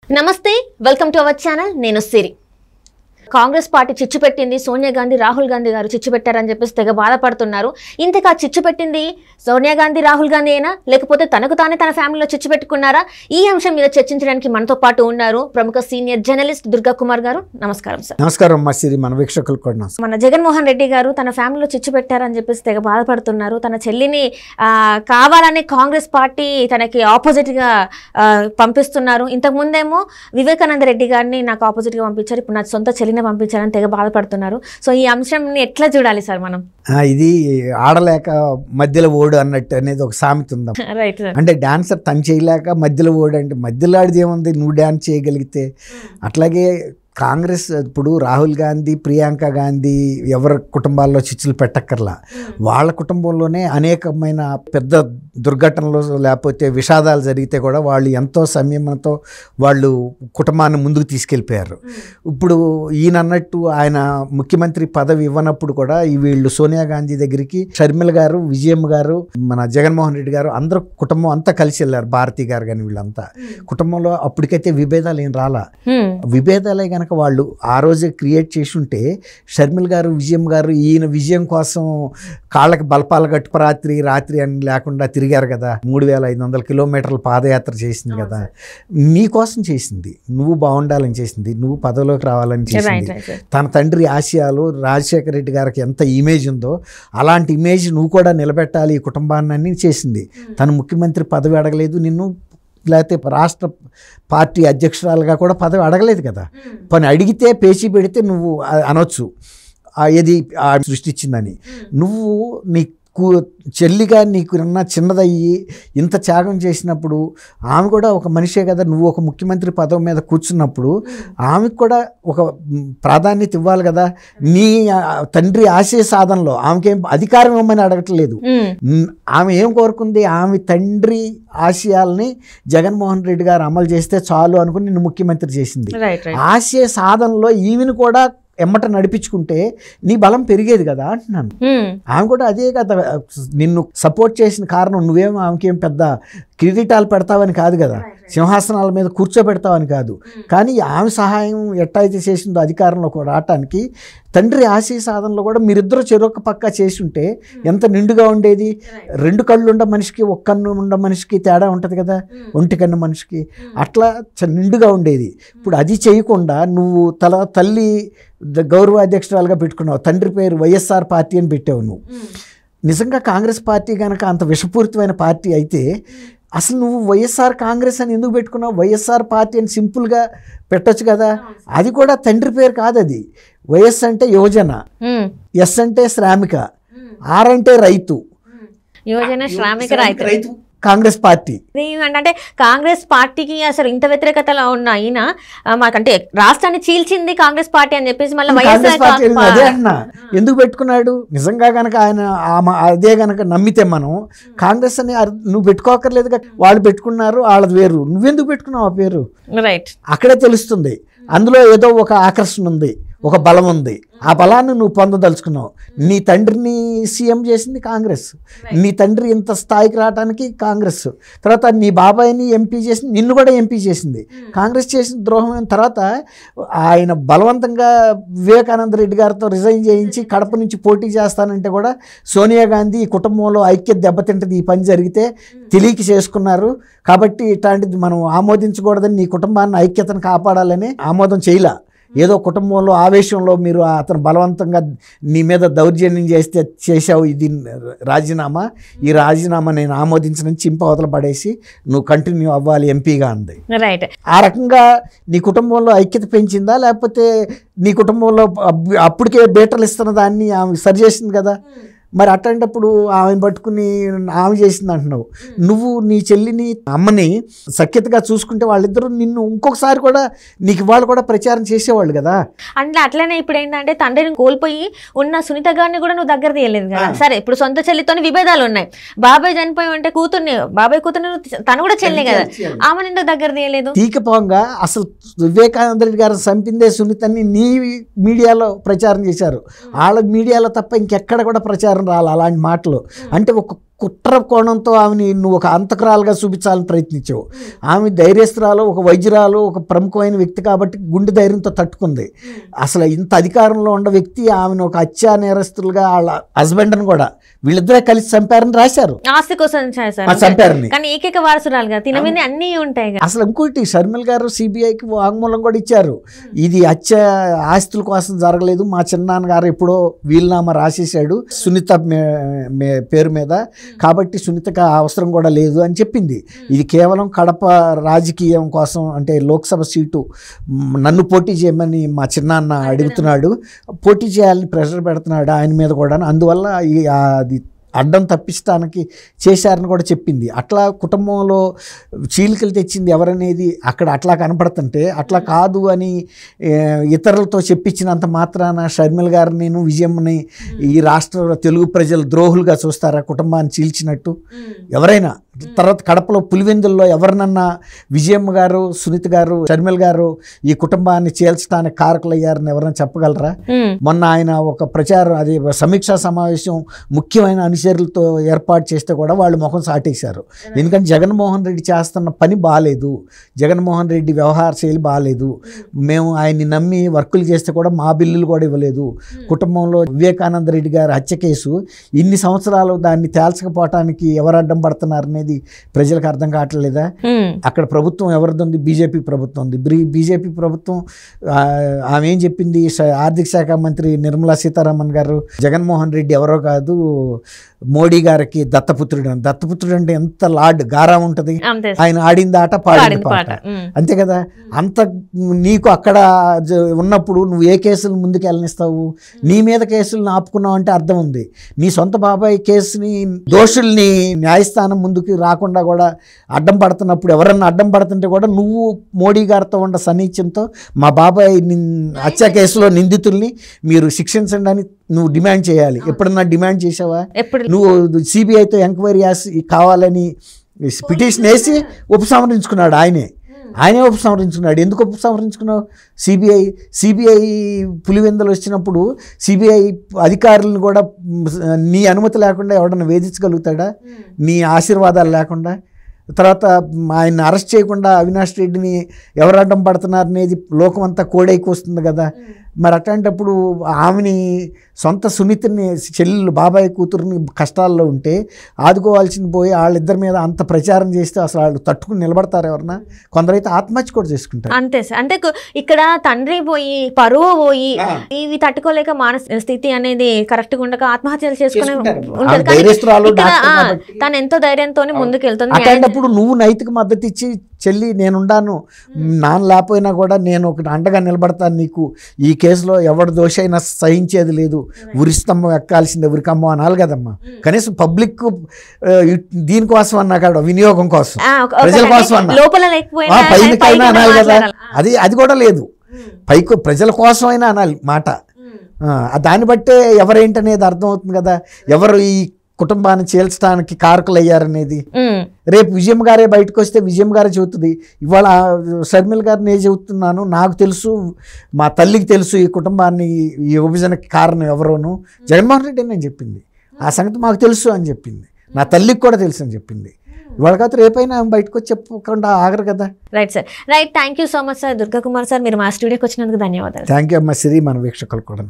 నమస్తే welcome to our channel నేను సిరి Congress party చిచ్చు పెట్టింది సోనియా గాంధీ రాహుల్ గాంధీ గారు చిచ్చు పెట్టారని చెప్పేసి తెగ బాధపడుతున్నారు ఇంతకా చిచ్చు పెట్టింది సోనియా గాంధీ రాహుల్ గాంధీ అయినా లేకపోతే తనకు తానే తన ఫ్యామిలీలో చిచ్చు పెట్టుకున్నారా ఈ అంశం మీద చర్చించడానికి మనతో పాటు ఉన్నారు ప్రముఖ సీనియర్ జర్నలిస్ట్ దుర్గా కుమార్ గారు నమస్కారం సార్ నమస్కారం మా సిరి మన వీక్షకులకు కూడా మన జగన్మోహన్ రెడ్డి గారు తన ఫ్యామిలీలో చిచ్చు పెట్టారని చెప్పేసి తెగ బాధపడుతున్నారు తన చెల్లిని కావాలని కాంగ్రెస్ పార్టీ తనకి ఆపోజిట్ గా పంపిస్తున్నారు ఇంతకు ముందేమో వివేకానంద రెడ్డి గారిని నాకు ఆపోజిట్ గా పంపించారు ఇప్పుడు నా సొంత చెల్లిని పంపించాలని తెగ బాధపడుతున్నారు సో ఈ అంశంని ఎట్లా చూడాలి సార్ మనం ఇది ఆడలేక మధ్యలో ఓడు అన్నట్టు అనేది ఒక సామెత ఉందా రైట్ అంటే డాన్సర్ తను చేయలేక మధ్యలో ఓడు అంటే మధ్యలో ఆడిది ఏముంది నువ్వు డాన్స్ చేయగలిగితే అట్లాగే కాంగ్రెస్ ఇప్పుడు రాహుల్ గాంధీ ప్రియాంక గాంధీ ఎవరి కుటుంబాల్లో చిచ్చులు పెట్టక్కర్లా వాళ్ళ కుటుంబంలోనే అనేకమైన పెద్ద దుర్ఘటనలు లేకపోతే విషాదాలు జరిగితే కూడా వాళ్ళు ఎంతో సంయమనంతో వాళ్ళు కుటుంబాన్ని ముందుకు తీసుకెళ్ళిపోయారు ఇప్పుడు ఈయన అన్నట్టు ఆయన ముఖ్యమంత్రి పదవి ఇవ్వనప్పుడు కూడా వీళ్ళు సోనియా గాంధీ దగ్గరికి షర్మిల గారు విజయమ్మ గారు మన జగన్మోహన్ రెడ్డి గారు అందరూ కుటుంబం అంతా కలిసి వెళ్ళారు భారతి గారు కానీ వీళ్ళంతా కుటుంబంలో అప్పటికైతే విభేదాలు ఏం రాలా విభేదాలే కనుక వాళ్ళు ఆ రోజే క్రియేట్ చేసి ఉంటే షర్మిల్ గారు విజయం గారు ఈయన విజయం కోసం కాళ్ళకి బల్పాల గట్టుపు రాత్రి అని లేకుండా తిరిగారు కదా 3500 కిలోమీటర్ల పాదయాత్ర చేసింది కదా నీ కోసం చేసింది నువ్వు బాగుండాలని చేసింది నువ్వు పదవిలోకి రావాలని చేసింది తన తండ్రి ఆశయాలు రాజశేఖర రెడ్డి గారికి ఎంత ఇమేజ్ ఉందో అలాంటి ఇమేజ్ నువ్వు కూడా నిలబెట్టాలి ఈ కుటుంబాన్ని చేసింది తను ముఖ్యమంత్రి పదవి అడగలేదు నిన్ను లేకపోతే రాష్ట్ర పార్టీ అధ్యక్షురాలుగా కూడా పదవి అడగలేదు కదా పని అడిగితే పేచీ పెడితే నువ్వు అనొచ్చు ఏది సృష్టించిందని నువ్వు నీ చెల్లిగా నీకున్న చిన్నదయ్యి ఇంత త్యాగం చేసినప్పుడు ఆమె కూడా ఒక మనిషే కదా నువ్వు ఒక ముఖ్యమంత్రి పదవి మీద కూర్చున్నప్పుడు ఆమెకు కూడా ఒక ప్రాధాన్యత ఇవ్వాలి కదా నీ తండ్రి ఆశయ సాధనలో ఆమెకేం అధికారం ఇవ్వమని అడగట్లేదు ఆమె ఏం కోరుకుంది ఆమె తండ్రి ఆశయాల్ని జగన్మోహన్ రెడ్డి గారు అమలు చేస్తే చాలు అనుకుని నిన్ను ముఖ్యమంత్రి చేసింది ఆశయ సాధనలో ఈమెను కూడా ఎమ్మట నడిపించుకుంటే నీ బలం పెరిగేది కదా అంటున్నాను ఆమె కూడా అదే కదా నిన్ను సపోర్ట్ చేసిన కారణం నువ్వేం ఆమెకేం పెద్ద కిరీటాలు పెడతావని కాదు కదా సింహాసనాల మీద కూర్చోబెడతావని కాదు కానీ ఆమె సహాయం ఎట్టయితే చేసిందో అధికారంలో రావటానికి తండ్రి ఆశయ సాధనలో కూడా మీరిద్దరూ చెరొక పక్క చేసి ఉంటే ఎంత నిండుగా ఉండేది 2 కళ్ళు ఉండ మనిషికి 1 కన్ను ఉండ మనిషికి తేడా ఉంటుంది కదా 1 కన్ను మనిషికి అట్లా నిండుగా ఉండేది ఇప్పుడు అది చేయకుండా నువ్వు తల్లి గౌరవ అధ్యక్షురాలుగా పెట్టుకున్నావు తండ్రి పేరు వైఎస్ఆర్ పార్టీ అని పెట్టావు నువ్వు నిజంగా కాంగ్రెస్ పార్టీ కనుక అంత విషపూరితమైన పార్టీ అయితే అసలు నువ్వు వైఎస్ఆర్ కాంగ్రెస్ అని ఎందుకు పెట్టుకున్నావు వైఎస్ఆర్ పార్టీ అని సింపుల్గా పెట్టొచ్చు కదా అది కూడా తండ్రి పేరు కాదు అది వైఎస్ అంటే యువజన ఎస్ అంటే శ్రామిక ఆర్ అంటే రైతు యువజన శ్రామిక రైతు కాంగ్రెస్ పార్టీ అంటే కాంగ్రెస్ పార్టీకి అసలు ఇంత వ్యతిరేకతలో ఉన్న అయినా మాకంటే రాష్ట్రాన్ని చీల్చింది కాంగ్రెస్ పార్టీ అని చెప్పేసి మళ్ళీ అదే అన్నా ఎందుకు పెట్టుకున్నాడు నిజంగా గనక ఆయన అదే గనక నమ్మితే మనం కాంగ్రెస్ అని నువ్వు పెట్టుకోకర్లేదు వాళ్ళు పెట్టుకున్నారు వాళ్ళది వేరు నువ్వెందుకు పెట్టుకున్నావు ఆ పేరు రైట్ అక్కడే తెలుస్తుంది అందులో ఏదో ఒక ఆకర్షణ ఉంది ఒక బలం ఉంది ఆ బలాన్ని నువ్వు పొందదలుచుకున్నావు నీ తండ్రిని సీఎం చేసింది కాంగ్రెస్ నీ తండ్రి ఇంత స్థాయికి రావడానికి కాంగ్రెస్ తర్వాత నీ బాబాయిని ఎంపీ చేసింది నిన్ను కూడా ఎంపీ చేసింది కాంగ్రెస్ చేసిన ద్రోహం తర్వాత ఆయన బలవంతంగా వివేకానంద రెడ్డి గారితో రిజైన్ చేయించి కడప నుంచి పోటీ చేస్తానంటే కూడా సోనియా గాంధీ ఈ కుటుంబంలో ఐక్యత దెబ్బతింటది ఈ పని జరిగితే తెలియక చేసుకున్నారు కాబట్టి ఇట్లాంటిది మనం ఆమోదించకూడదని నీ కుటుంబాన్ని ఐక్యతను కాపాడాలని ఆమోదం చేయలే ఏదో కుటుంబంలో ఆవేశంలో మీరు అతను బలవంతంగా నీ మీద దౌర్జన్యం చేసావు ఇది రాజీనామా ఈ రాజీనామా నేను ఆమోదించనని చింపవతల పడేసి నువ్వు కంటిన్యూ అవ్వాలి ఎంపీగా అంది రైట్ ఆ రకంగా నీ కుటుంబంలో ఐక్యత పెంచిందా లేకపోతే నీ కుటుంబంలో అప్పటికే బీటలు ఇస్తున్న దాన్ని ఆమె సరి చేసింది కదా మరి అట్లాంటప్పుడు ఆమెను పట్టుకుని ఆమె చేసింది అంటున్నావు నువ్వు నీ చెల్లిని అమ్మని సఖ్యతగా చూసుకుంటే వాళ్ళిద్దరూ నిన్ను ఇంకొకసారి కూడా నీకు వాళ్ళు కూడా ప్రచారం చేసేవాళ్ళు కదా అంటే అట్లనే ఇప్పుడు ఏంటంటే తండ్రిని కోల్పోయి ఉన్న సునీత గారిని కూడా నువ్వు దగ్గర తీయలేదు కదా సరే ఇప్పుడు సొంత చెల్లితోని విభేదాలు ఉన్నాయి బాబాయ్ చనిపోయి ఉంటే బాబాయ్ కూతుర్ని తను కూడా చెల్లి కదా ఆమెను ఎందుకు దగ్గర తీయలేదు తీకపోగా అసలు వివేకానంద రెడ్డి గారు చంపిందే సునీతని నీ మీడియాలో ప్రచారం చేశారు వాళ్ళ మీడియాలో తప్ప ఇంకెక్కడ కూడా ప్రచారం రాలి అలాంటి మాటలు అంటే ఒక కుట్ర కోణంతో ఆమెని నువ్వు ఒక అంతకురాలుగా చూపించాలని ప్రయత్నించావు. ఆమె ధైర్యస్తురాలు, ఒక వైద్యురాలు, ఒక ప్రముఖమైన వ్యక్తి కాబట్టి గుండె ధైర్యంతో తట్టుకుంది. అసలు ఇంత అధికారంలో ఉన్న వ్యక్తి ఆమెను ఒక హత్యా నేరస్తులుగా వాళ్ళ హస్బెండ్ని కూడా వీళ్ళిద్దరే కలిసి చంపారని రాశారు. ఆస్తి కోసం చంపారని. కానీ ఏకైక వారసురాలుగా తిన మీద అన్నీ ఉంటాయి. అసలు ఇంకోటి షర్మిల గారు సిబిఐకి వాంగ్మూలం కూడా ఇచ్చారు. ఇది హత్య ఆస్తుల కోసం జరగలేదు, మా చిన్నాన్నగారు ఎప్పుడో వీలునామా రాసేసాడు సునీత పేరు మీద, కాబట్టి సునీతకు అవసరం కూడా లేదు అని చెప్పింది. ఇది కేవలం కడప రాజకీయం కోసం, అంటే లోక్సభ సీటు నన్ను పోటీ చేయమని మా చిన్నాన్న అడుగుతున్నాడు, పోటీ చేయాలని ప్రెషర్ పెడుతున్నాడు ఆయన మీద కూడా, అందువల్ల అది అడ్డం తప్పించడానికి చేశారని కూడా చెప్పింది. అట్లా కుటుంబంలో చీలికలు తెచ్చింది ఎవరనేది అక్కడ అట్లా కనపడుతుంటే, అట్లా కాదు అని ఇతరులతో చెప్పించినంత మాత్రాన షర్మిల గారు నేను విజయమ్మని ఈ రాష్ట్ర తెలుగు ప్రజలు ద్రోహులుగా చూస్తారా కుటుంబాన్ని చీల్చినట్టు? ఎవరైనా తర్వాత కడపలో పులివెందుల్లో ఎవరినన్నా విజయమ్మ గారు, సునీత గారు, షర్మిల గారు ఈ కుటుంబాన్ని చీల్చడానికి కారకులయ్యారని ఎవరైనా చెప్పగలరా? మొన్న ఆయన ఒక ప్రచారం, అది సమీక్షా సమావేశం ముఖ్యమైన అనుచరులతో ఏర్పాటు చేస్తే కూడా వాళ్ళు ముఖం సాటేశారు. ఎందుకంటే జగన్మోహన్ రెడ్డి చేస్తున్న పని బాగాలేదు, జగన్మోహన్ రెడ్డి వ్యవహార శైలి బాగాలేదు, మేము ఆయన్ని నమ్మి వర్కులు చేస్తే కూడా మా బిల్లులు కూడా ఇవ్వలేదు, కుటుంబంలో వివేకానంద రెడ్డి గారి హత్య కేసు ఇన్ని సంవత్సరాలు దాన్ని తేల్చకపోవటానికి ఎవరు అడ్డం పడుతున్నారనేది ప్రజలకు అర్థం కావట్లేదా? అక్కడ ప్రభుత్వం ఎవరిది ఉంది? బీజేపీ ప్రభుత్వం ఉంది. బీజేపీ ప్రభుత్వం ఆమె ఏం చెప్పింది? ఆర్థిక శాఖ మంత్రి నిర్మలా సీతారామన్ గారు జగన్మోహన్ రెడ్డి ఎవరో కాదు, మోడీ గారికి దత్తపుత్రుడు. దత్తపుత్రుడు అంటే ఎంత లార్డ్ గారా ఉంటుంది, ఆయన ఆడింది ఆట పాడింది పాట, అంతే కదా. అంత నీకు అక్కడ ఉన్నప్పుడు నువ్వు ఏ కేసులు ముందుకు వెళ్ళనిస్తావు? నీ మీద కేసులను ఆపుకున్నావు అంటే అర్థం ఉంది. నీ సొంత బాబాయ్ కేసుని దోషుల్ని న్యాయస్థానం ముందుకు రాకుండా కూడా అడ్డం పడుతున్నప్పుడు, ఎవరన్నా అడ్డం పడుతుంటే కూడా నువ్వు మోడీ గారితో ఉన్న సన్నిహిత్యంతో మా బాబాయ్ హత్య కేసులో నిందితుల్ని మీరు శిక్షించండి అని నువ్వు డిమాండ్ చేయాలి. ఎప్పుడన్నా డిమాండ్ చేసావా? నువ్వు సిబిఐతో ఎంక్వైరీ కావాలని పిటిషన్ వేసి ఉపసంహరించుకున్నాడు. ఆయనే ఉపసంహరించుకున్నాడు. ఎందుకు ఉపసంహరించుకున్నావు? సిబిఐ పులివెందులు వచ్చినప్పుడు సిబిఐ అధికారులను కూడా నీ అనుమతి లేకుండా ఎవడన్నా వేధించగలుగుతాడా? నీ ఆశీర్వాదాలు లేకుండా? తర్వాత ఆయన అరెస్ట్ చేయకుండా అవినాష్ రెడ్డిని ఎవరు అడ్డం పడుతున్నారనేది లోకమంతా కోడైకి వస్తుంది కదా. మరి అట్లాంటప్పుడు ఆమెని సొంత సునీతని చెల్లెలు బాబాయ్ కూతురుని కష్టాల్లో ఉంటే ఆదుకోవాల్సిన పోయి వాళ్ళిద్దరి మీద అంత ప్రచారం చేస్తే అసలు వాళ్ళు తట్టుకుని నిలబడతారు ఎవరన్నా? కొందరైతే ఆత్మహత్య కూడా చేసుకుంటారు. అంతే సార్. అంటే ఇక్కడ తండ్రి పోయి పరువు పోయి ఇవి తట్టుకోలేక మానసిక స్థితి అనేది కరెక్ట్గా ఉండక ఆత్మహత్యలు చేసుకునే తను ఎంతో ధైర్యంతో ముందుకు వెళ్తుంది. అట్లాంటప్పుడు నువ్వు నైతిక మద్దతు ఇచ్చి చెల్లి నేనుండాను, నాన్న లేకపోయినా కూడా నేను ఒకటి అండగా నిలబడతాను నీకు, ఈ కేసులో ఎవరి దోషైనా సహించేది లేదు, ఉరిస్తంభం ఎక్కాల్సిందే, ఉరికమ్మ అనాలి కదమ్మా. కనీసం పబ్లిక్ దీనికోసం అన్నా కాదు, వినియోగం కోసం, ప్రజల కోసం అన్నా, పైన అనాలి కదా. అది కూడా లేదు. పైకి ప్రజల కోసం అయినా అనాలి మాట. దాన్ని బట్టే ఎవరేంటనేది అర్థమవుతుంది కదా, ఎవరు ఈ కుటుంబాన్ని చేల్చడానికి కారకులు అయ్యారనేది. రేపు విజయమ్మ గారే బయటకు వస్తే విజయమ్మ గారే చెబుతుంది. ఇవాళ షర్మిల గారు నేను చెబుతున్నాను, నాకు తెలుసు, మా తల్లికి తెలుసు ఈ కుటుంబాన్ని ఈ విభజనకి కారణం ఎవరోను జగన్మోహన్ రెడ్డి అని నేను చెప్పింది. ఆ సంగతి మాకు తెలుసు అని చెప్పింది, నా తల్లికి కూడా తెలుసు అని చెప్పింది. ఇవాళ కాదు రేపైనా బయటకు వచ్చి చెప్పకుండా ఆగరు కదా. Right sir, right. Thank you so much sir. Durga Kumar sir, మీరు మా స్టూడియోకి వచ్చినందుకు ధన్యవాదాలు. థ్యాంక్ యూ అమ్మ సిరి, మన వీక్షకులు కూడా.